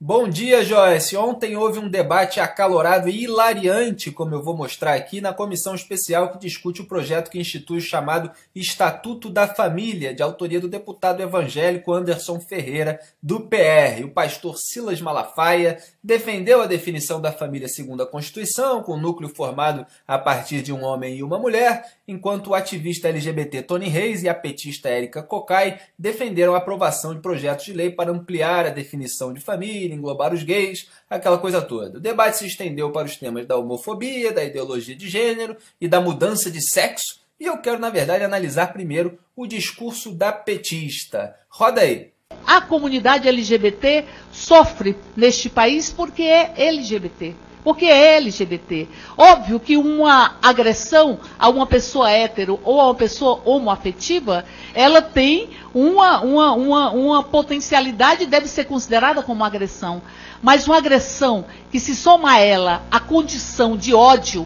Bom dia, Joyce. Ontem houve um debate acalorado e hilariante, como eu vou mostrar aqui, na comissão especial que discute o projeto que institui o chamado Estatuto da Família, de autoria do deputado evangélico Anderson Ferreira, do PR. O pastor Silas Malafaia defendeu a definição da família segundo a Constituição, com o núcleo formado a partir de um homem e uma mulher, enquanto o ativista LGBT Tony Reis e a petista Érica Cocai defenderam a aprovação de projetos de lei para ampliar a definição de família, englobar os gays, aquela coisa toda. O debate se estendeu para os temas da homofobia, da ideologia de gênero e da mudança de sexo, e eu quero, na verdade, analisar primeiro o discurso da petista. Roda aí. A comunidade LGBT sofre neste país porque é LGBT. Porque é LGBT. Óbvio que uma agressão a uma pessoa hétero ou a uma pessoa homoafetiva, ela tem uma potencialidade e deve ser considerada como agressão. Mas uma agressão que se soma a ela a condição de ódio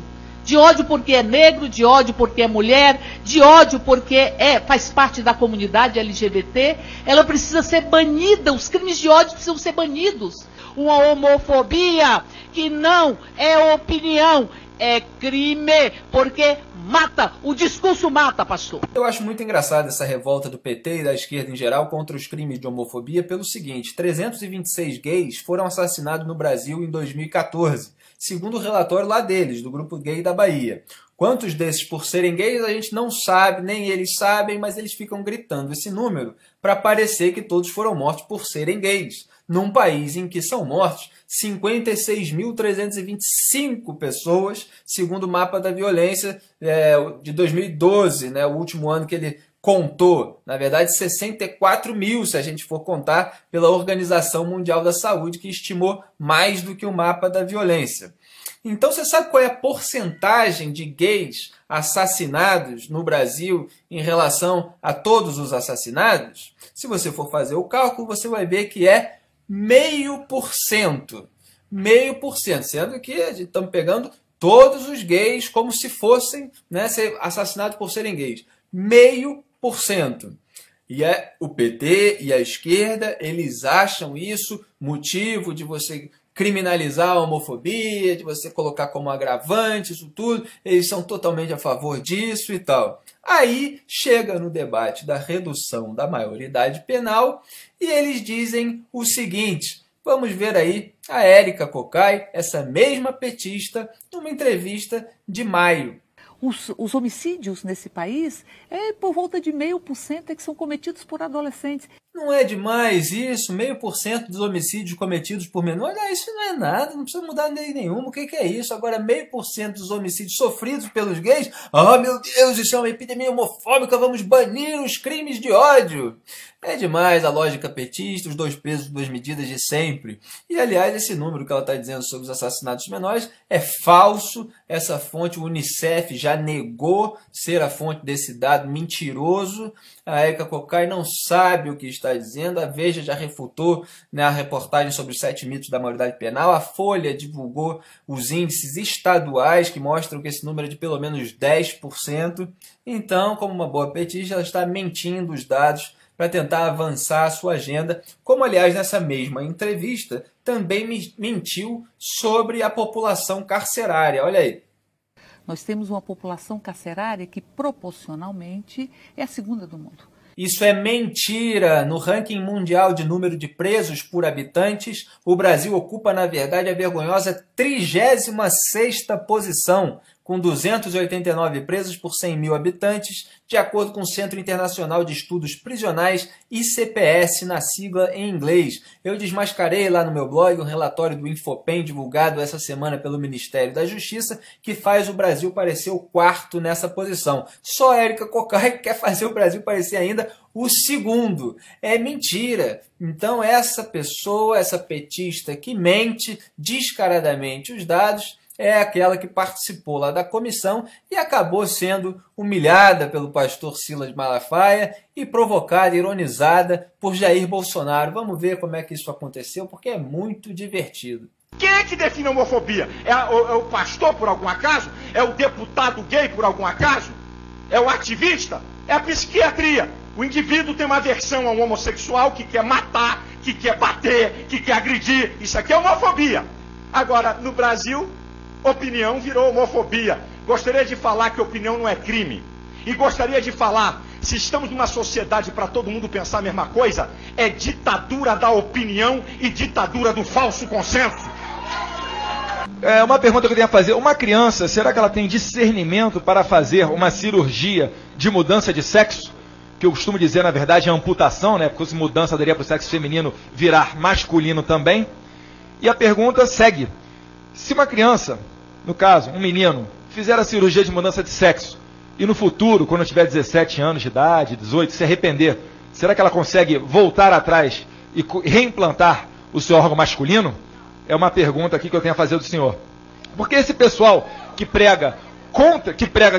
porque é negro, de ódio porque é mulher, de ódio porque faz parte da comunidade LGBT, ela precisa ser banida, os crimes de ódio precisam ser banidos. Uma homofobia que não é opinião, é crime, porque mata, o discurso mata, pastor. Eu acho muito engraçada essa revolta do PT e da esquerda em geral contra os crimes de homofobia pelo seguinte: 326 gays foram assassinados no Brasil em 2014, segundo o relatório lá deles, do Grupo Gay da Bahia. Quantos desses, por serem gays, a gente não sabe, nem eles sabem, mas eles ficam gritando esse número para parecer que todos foram mortos por serem gays, num país em que são mortos 56.325 pessoas, segundo o mapa da violência de 2012, né, o último ano que ele contou. Na verdade, 64 mil, se a gente for contar pela Organização Mundial da Saúde, que estimou mais do que o mapa da violência. Então, você sabe qual é a porcentagem de gays assassinados no Brasil em relação a todos os assassinados? Se você for fazer o cálculo, você vai ver que é 0,5%. 0,5%, sendo que estamos pegando todos os gays como se fossem, né, ser assassinados por serem gays. 0,5%. E o PT e a esquerda, eles acham isso motivo de você criminalizar a homofobia, de você colocar como agravante, isso tudo. Eles são totalmente a favor disso e tal. Aí chega no debate da redução da maioridade penal e eles dizem o seguinte. Vamos ver aí a Érica Cocai, essa mesma petista, numa entrevista de maio. Os homicídios nesse país por volta de 0,5% que são cometidos por adolescentes. Não é demais isso? 0,5% dos homicídios cometidos por menores? Isso não é nada, não precisa mudar lei nenhuma. O que é isso? Agora, 0,5% dos homicídios sofridos pelos gays? Ah, meu Deus, isso é uma epidemia homofóbica, vamos banir os crimes de ódio. É demais a lógica petista, os dois pesos, duas medidas de sempre. E, aliás, esse número que ela está dizendo sobre os assassinatos menores é falso. Essa fonte, o Unicef, já negou ser a fonte desse dado mentiroso. A Érica Cocai não sabe o que está dizendo. A Veja já refutou, né, a reportagem sobre os 7 mitos da maioridade penal. A Folha divulgou os índices estaduais que mostram que esse número é de pelo menos 10%. Então, como uma boa petista, ela está mentindo os dados para tentar avançar a sua agenda, como, aliás, nessa mesma entrevista, também mentiu sobre a população carcerária. Olha aí. Nós temos uma população carcerária que, proporcionalmente, é a segunda do mundo. Isso é mentira! No ranking mundial de número de presos por habitantes, o Brasil ocupa, na verdade, a vergonhosa 36ª posição, com 289 presos por 100 mil habitantes, de acordo com o Centro Internacional de Estudos Prisionais, ICPS, na sigla em inglês. Eu desmascarei lá no meu blog um relatório do Infopem, divulgado essa semana pelo Ministério da Justiça, que faz o Brasil parecer o 4º nessa posição. Só a Érica Cocai quer fazer o Brasil parecer ainda o 2º. É mentira. Então essa pessoa, essa petista que mente descaradamente os dados, é aquela que participou lá da comissão e acabou sendo humilhada pelo pastor Silas Malafaia e provocada, ironizada por Jair Bolsonaro. Vamos ver como é que isso aconteceu, porque é muito divertido. Quem é que define a homofobia? É o pastor, por algum acaso? É o deputado gay, por algum acaso? É o ativista? É a psiquiatria. O indivíduo tem uma aversão ao homossexual que quer matar, que quer bater, que quer agredir. Isso aqui é homofobia. Agora, no Brasil, opinião virou homofobia. Gostaria de falar que opinião não é crime. E gostaria de falar, se estamos numa sociedade para todo mundo pensar a mesma coisa, é ditadura da opinião e ditadura do falso consenso. É uma pergunta que eu tenho a fazer. Uma criança, será que ela tem discernimento para fazer uma cirurgia de mudança de sexo? Que eu costumo dizer, na verdade, é amputação, né? Porque se mudança daria para o sexo feminino virar masculino também. E a pergunta segue. Se uma criança, no caso, um menino, fizer a cirurgia de mudança de sexo, e no futuro, quando tiver 17 anos de idade, 18, se arrepender, será que ela consegue voltar atrás e reimplantar o seu órgão masculino? É uma pergunta aqui que eu tenho a fazer do senhor. Porque esse pessoal que prega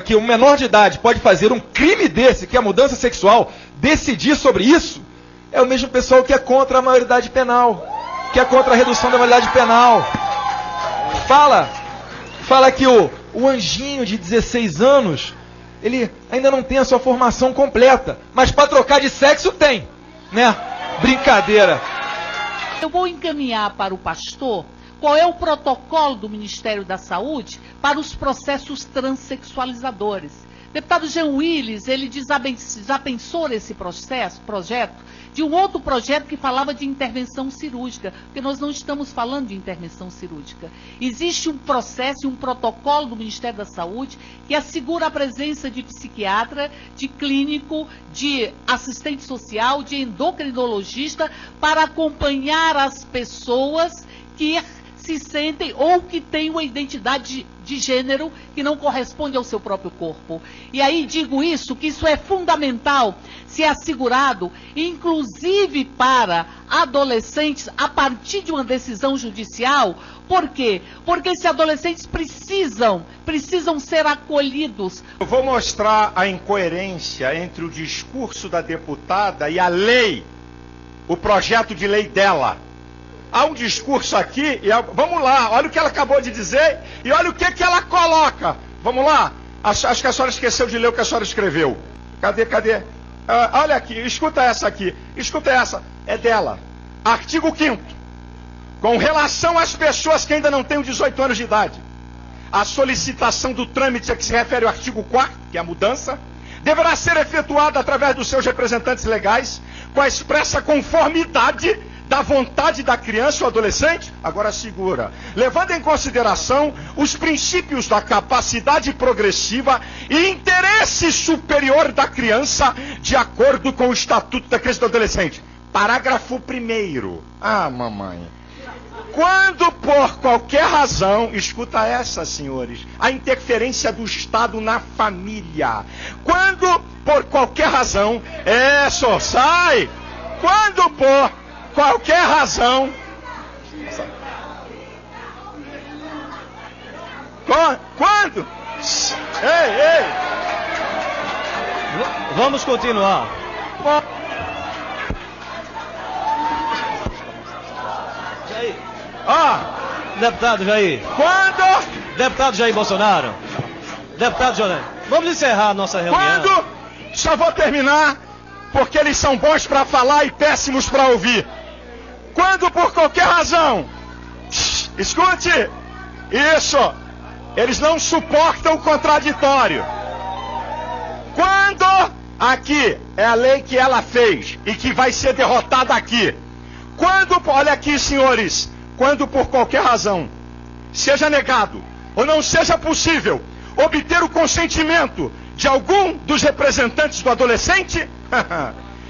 que um menor de idade pode fazer um crime desse, que é a mudança sexual, decidir sobre isso, é o mesmo pessoal que é contra a maioridade penal, que é contra a redução da maioridade penal. Fala que o anjinho de 16 anos, ele ainda não tem a sua formação completa, mas para trocar de sexo tem, né? Brincadeira. Eu vou encaminhar para o pastor qual é o protocolo do Ministério da Saúde para os processos transexualizadores. Deputado Jean Willis, ele desapensou esse projeto de um outro projeto que falava de intervenção cirúrgica, porque nós não estamos falando de intervenção cirúrgica. Existe um processo e um protocolo do Ministério da Saúde que assegura a presença de psiquiatra, de clínico, de assistente social, de endocrinologista, para acompanhar as pessoas que se sentem ou que têm uma identidade de gênero que não corresponde ao seu próprio corpo. E aí digo isso, que isso é fundamental ser assegurado, inclusive para adolescentes, a partir de uma decisão judicial. Por quê? Porque esses adolescentes precisam ser acolhidos. Eu vou mostrar a incoerência entre o discurso da deputada e a lei, o projeto de lei dela. Há um discurso aqui, vamos lá, olha o que ela acabou de dizer e olha o que ela coloca. Vamos lá, acho que a senhora esqueceu de ler o que a senhora escreveu. Cadê? Olha aqui, escuta essa aqui, é dela. Artigo 5º. Com relação às pessoas que ainda não têm 18 anos de idade, a solicitação do trâmite a que se refere o artigo 4º, que é a mudança, deverá ser efetuada através dos seus representantes legais, com a expressa conformidade da vontade da criança ou adolescente, agora segura, levando em consideração os princípios da capacidade progressiva e interesse superior da criança, de acordo com o Estatuto da Criança e do Adolescente. Parágrafo 1º. Ah, mamãe. Quando por qualquer razão, escuta essa, senhores, a interferência do Estado na família. Quando por qualquer razão, só sai. Quando por qualquer razão. Quando? Ei! Vamos continuar. Jair. Deputado Jair. Quando? Deputado Jair Bolsonaro. Deputado Jornal. Vamos encerrar a nossa reunião. Quando? Só vou terminar, porque eles são bons para falar e péssimos para ouvir. Quando por qualquer razão, escute, isso, eles não suportam o contraditório. Quando, aqui, é a lei que ela fez e que vai ser derrotada aqui. Quando, olha aqui, senhores, quando por qualquer razão seja negado ou não seja possível obter o consentimento de algum dos representantes do adolescente,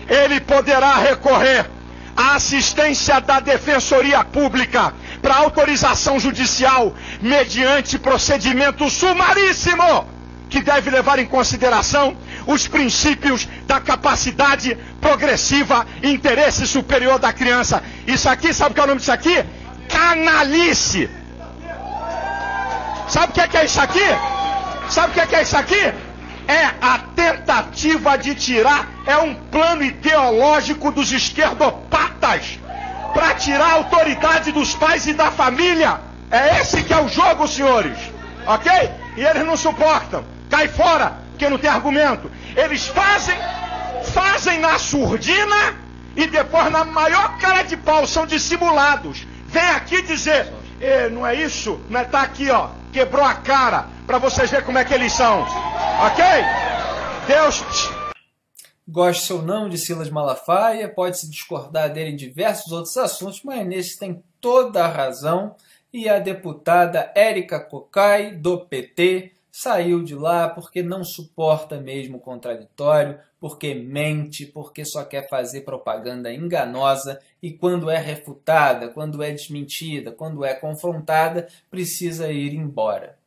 ele poderá recorrer à assistência da Defensoria Pública para autorização judicial mediante procedimento sumaríssimo, que deve levar em consideração os princípios da capacidade progressiva e interesse superior da criança. Isso aqui, sabe o que é o nome disso aqui? Canalice. Sabe o que é isso aqui? Sabe o que é isso aqui? É a tentativa de tirar, é um plano ideológico dos esquerdopatas para tirar a autoridade dos pais e da família. É esse que é o jogo, senhores. Ok? E eles não suportam. Cai fora, porque não tem argumento. Eles fazem fazem na surdina e depois na maior cara de pau, são dissimulados. Vem aqui dizer, não é isso? Não é, tá aqui, ó, quebrou a cara, para vocês verem como é que eles são. Ok? Deus... Goste ou não de Silas Malafaia, pode-se discordar dele em diversos outros assuntos, mas nesse tem toda a razão. E a deputada Érica Cocai, do PT, saiu de lá porque não suporta mesmo o contraditório, porque mente, porque só quer fazer propaganda enganosa e quando é refutada, quando é desmentida, quando é confrontada, precisa ir embora.